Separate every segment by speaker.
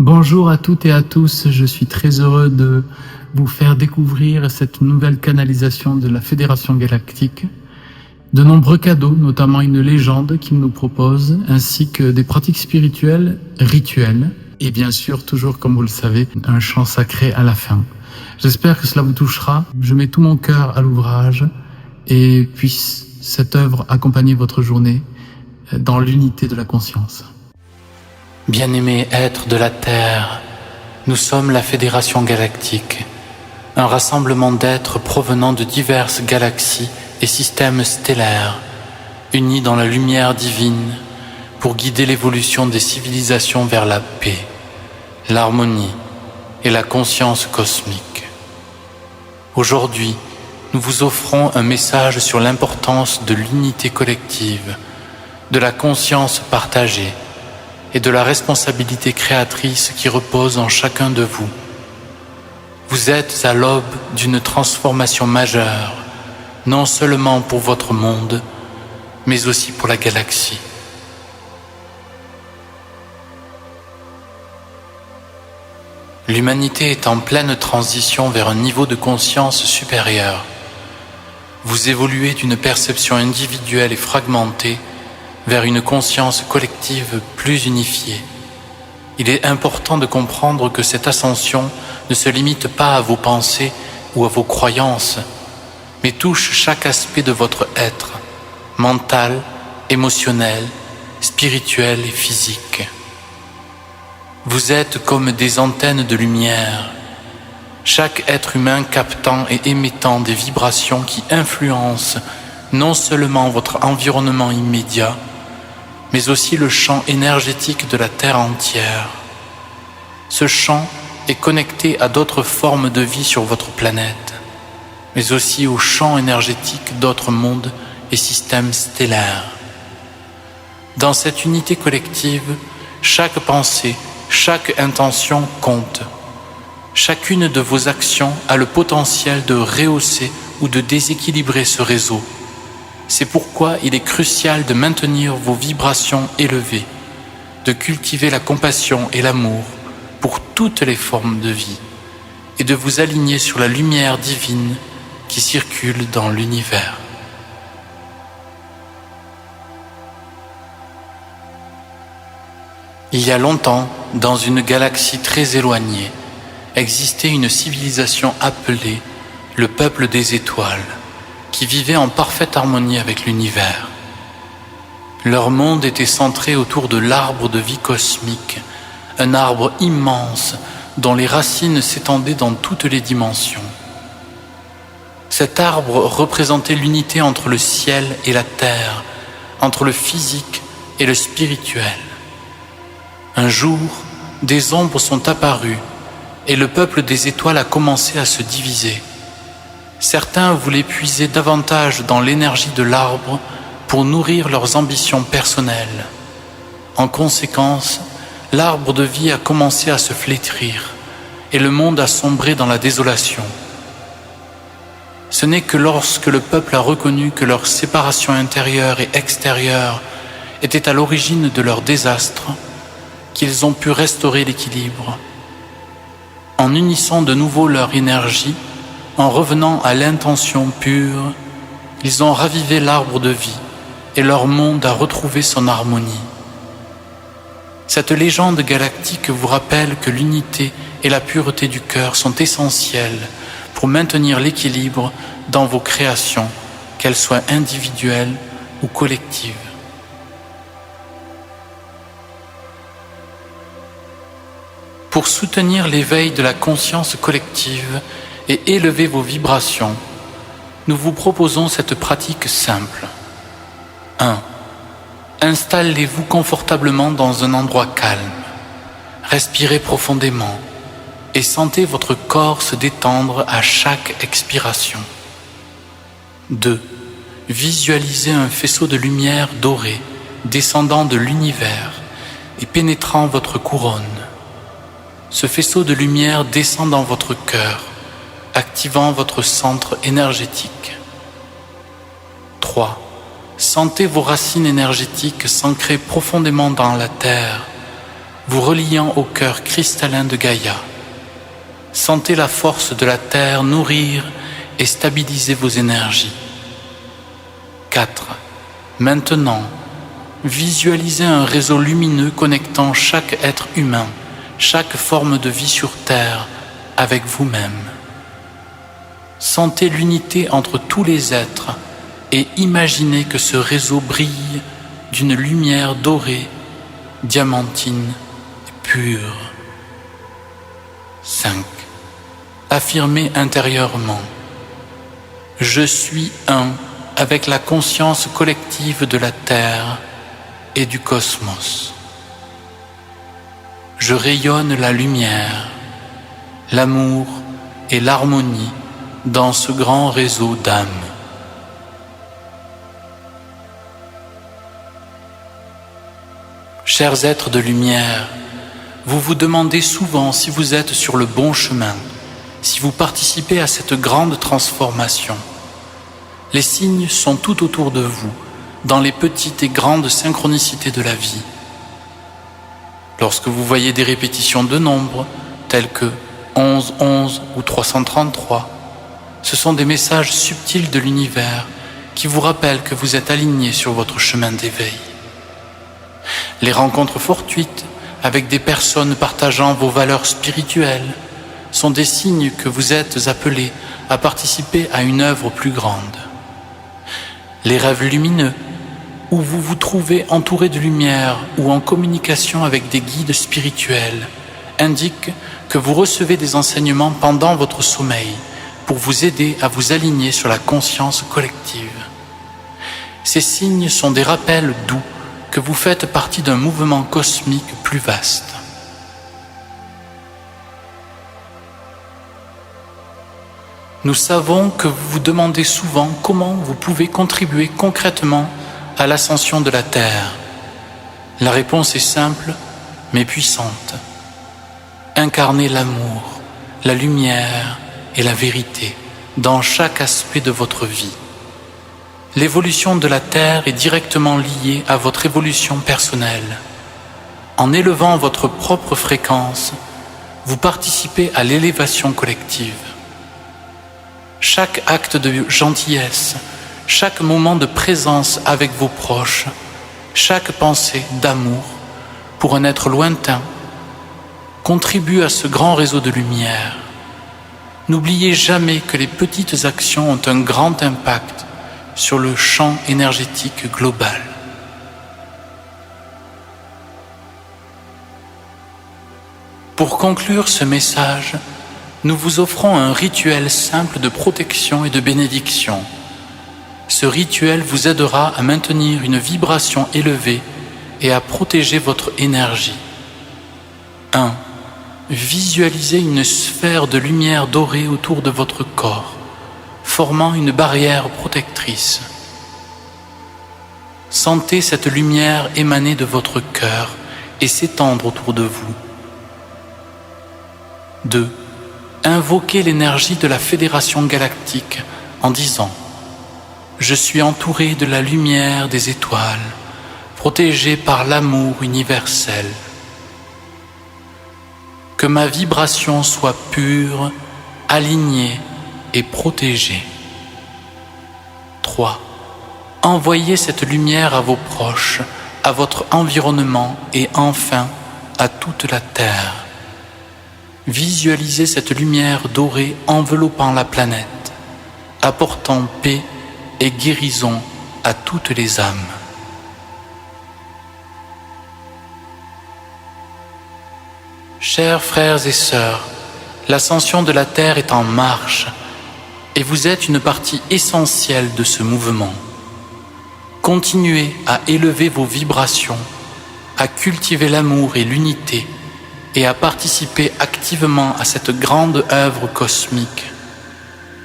Speaker 1: Bonjour à toutes et à tous, je suis très heureux de vous faire découvrir cette nouvelle canalisation de la Fédération Galactique. De nombreux cadeaux, notamment une légende qu'ils nous proposent, ainsi que des pratiques spirituelles, rituelles, et bien sûr, toujours comme vous le savez, un chant sacré à la fin. J'espère que cela vous touchera, je mets tout mon cœur à l'ouvrage, et puisse cette œuvre accompagner votre journée dans l'unité de la conscience.
Speaker 2: Bien-aimés êtres de la Terre, nous sommes la Fédération Galactique, un rassemblement d'êtres provenant de diverses galaxies et systèmes stellaires, unis dans la lumière divine pour guider l'évolution des civilisations vers la paix, l'harmonie et la conscience cosmique. Aujourd'hui, nous vous offrons un message sur l'importance de l'unité collective, de la conscience partagée, et de la responsabilité créatrice qui repose en chacun de vous. Vous êtes à l'aube d'une transformation majeure, non seulement pour votre monde, mais aussi pour la galaxie. L'humanité est en pleine transition vers un niveau de conscience supérieur. Vous évoluez d'une perception individuelle et fragmentée vers une conscience collective plus unifiée. Il est important de comprendre que cette ascension ne se limite pas à vos pensées ou à vos croyances, mais touche chaque aspect de votre être, mental, émotionnel, spirituel et physique. Vous êtes comme des antennes de lumière, chaque être humain captant et émettant des vibrations qui influencent non seulement votre environnement immédiat, mais aussi le champ énergétique de la Terre entière. Ce champ est connecté à d'autres formes de vie sur votre planète, mais aussi au champ énergétique d'autres mondes et systèmes stellaires. Dans cette unité collective, chaque pensée, chaque intention compte. Chacune de vos actions a le potentiel de rehausser ou de déséquilibrer ce réseau. C'est pourquoi il est crucial de maintenir vos vibrations élevées, de cultiver la compassion et l'amour pour toutes les formes de vie et de vous aligner sur la lumière divine qui circule dans l'univers. Il y a longtemps, dans une galaxie très éloignée, existait une civilisation appelée le peuple des étoiles, qui vivaient en parfaite harmonie avec l'univers. Leur monde était centré autour de l'arbre de vie cosmique, un arbre immense dont les racines s'étendaient dans toutes les dimensions. Cet arbre représentait l'unité entre le ciel et la terre, entre le physique et le spirituel. Un jour, des ombres sont apparues et le peuple des étoiles a commencé à se diviser. Certains voulaient puiser davantage dans l'énergie de l'arbre pour nourrir leurs ambitions personnelles. En conséquence, l'arbre de vie a commencé à se flétrir et le monde a sombré dans la désolation. Ce n'est que lorsque le peuple a reconnu que leur séparation intérieure et extérieure était à l'origine de leur désastre qu'ils ont pu restaurer l'équilibre. En unissant de nouveau leur énergie, en revenant à l'intention pure, ils ont ravivé l'arbre de vie et leur monde a retrouvé son harmonie. Cette légende galactique vous rappelle que l'unité et la pureté du cœur sont essentielles pour maintenir l'équilibre dans vos créations, qu'elles soient individuelles ou collectives. Pour soutenir l'éveil de la conscience collective et élever vos vibrations, nous vous proposons cette pratique simple. 1. Installez-vous confortablement dans un endroit calme. Respirez profondément et sentez votre corps se détendre à chaque expiration. 2. Visualisez un faisceau de lumière dorée descendant de l'univers et pénétrant votre couronne. Ce faisceau de lumière descend dans votre cœur, activant votre centre énergétique. 3. Sentez vos racines énergétiques s'ancrer profondément dans la terre, vous reliant au cœur cristallin de Gaïa. Sentez la force de la Terre nourrir et stabiliser vos énergies. 4. Maintenant, visualisez un réseau lumineux connectant chaque être humain, chaque forme de vie sur Terre avec vous-même. Sentez l'unité entre tous les êtres et imaginez que ce réseau brille d'une lumière dorée, diamantine et pure. 5. Affirmez intérieurement: je suis un avec la conscience collective de la Terre et du cosmos. Je rayonne la lumière, l'amour et l'harmonie dans ce grand réseau d'âmes. Chers êtres de lumière, vous vous demandez souvent si vous êtes sur le bon chemin, si vous participez à cette grande transformation. Les signes sont tout autour de vous, dans les petites et grandes synchronicités de la vie. Lorsque vous voyez des répétitions de nombres, telles que 11, 11 ou 333, ce sont des messages subtils de l'univers qui vous rappellent que vous êtes aligné sur votre chemin d'éveil. Les rencontres fortuites avec des personnes partageant vos valeurs spirituelles sont des signes que vous êtes appelés à participer à une œuvre plus grande. Les rêves lumineux, où vous vous trouvez entouré de lumière ou en communication avec des guides spirituels, indiquent que vous recevez des enseignements pendant votre sommeil pour vous aider à vous aligner sur la conscience collective. Ces signes sont des rappels doux que vous faites partie d'un mouvement cosmique plus vaste. Nous savons que vous vous demandez souvent comment vous pouvez contribuer concrètement à l'ascension de la Terre. La réponse est simple, mais puissante. Incarnez l'amour, la lumière et la vérité dans chaque aspect de votre vie. L'évolution de la Terre est directement liée à votre évolution personnelle. En élevant votre propre fréquence, vous participez à l'élévation collective. Chaque acte de gentillesse, chaque moment de présence avec vos proches, chaque pensée d'amour pour un être lointain contribue à ce grand réseau de lumière. N'oubliez jamais que les petites actions ont un grand impact sur le champ énergétique global. Pour conclure ce message, nous vous offrons un rituel simple de protection et de bénédiction. Ce rituel vous aidera à maintenir une vibration élevée et à protéger votre énergie. 1. Visualisez une sphère de lumière dorée autour de votre corps, formant une barrière protectrice. Sentez cette lumière émaner de votre cœur et s'étendre autour de vous. 2. Invoquez l'énergie de la Fédération galactique en disant: je suis entouré de la lumière des étoiles, protégé par l'amour universel. Que ma vibration soit pure, alignée et protégée. 3. Envoyez cette lumière à vos proches, à votre environnement et enfin à toute la Terre. Visualisez cette lumière dorée enveloppant la planète, apportant paix et guérison à toutes les âmes. Chers frères et sœurs, l'ascension de la Terre est en marche et vous êtes une partie essentielle de ce mouvement. Continuez à élever vos vibrations, à cultiver l'amour et l'unité et à participer activement à cette grande œuvre cosmique.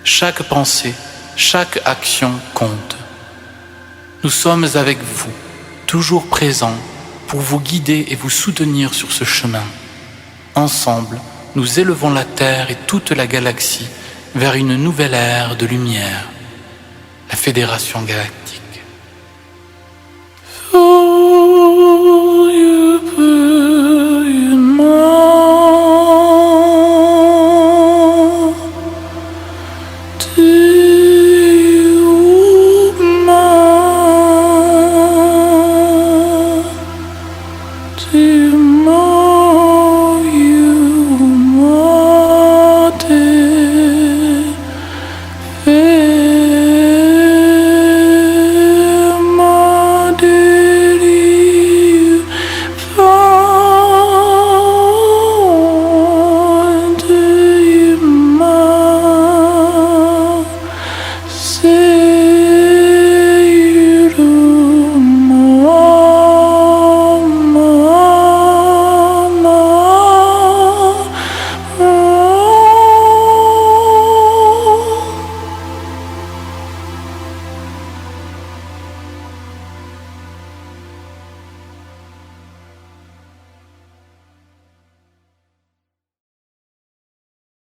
Speaker 2: Chaque pensée, chaque action compte. Nous sommes avec vous, toujours présents, pour vous guider et vous soutenir sur ce chemin. Ensemble, nous élevons la Terre et toute la galaxie vers une nouvelle ère de lumière, la Fédération galactique.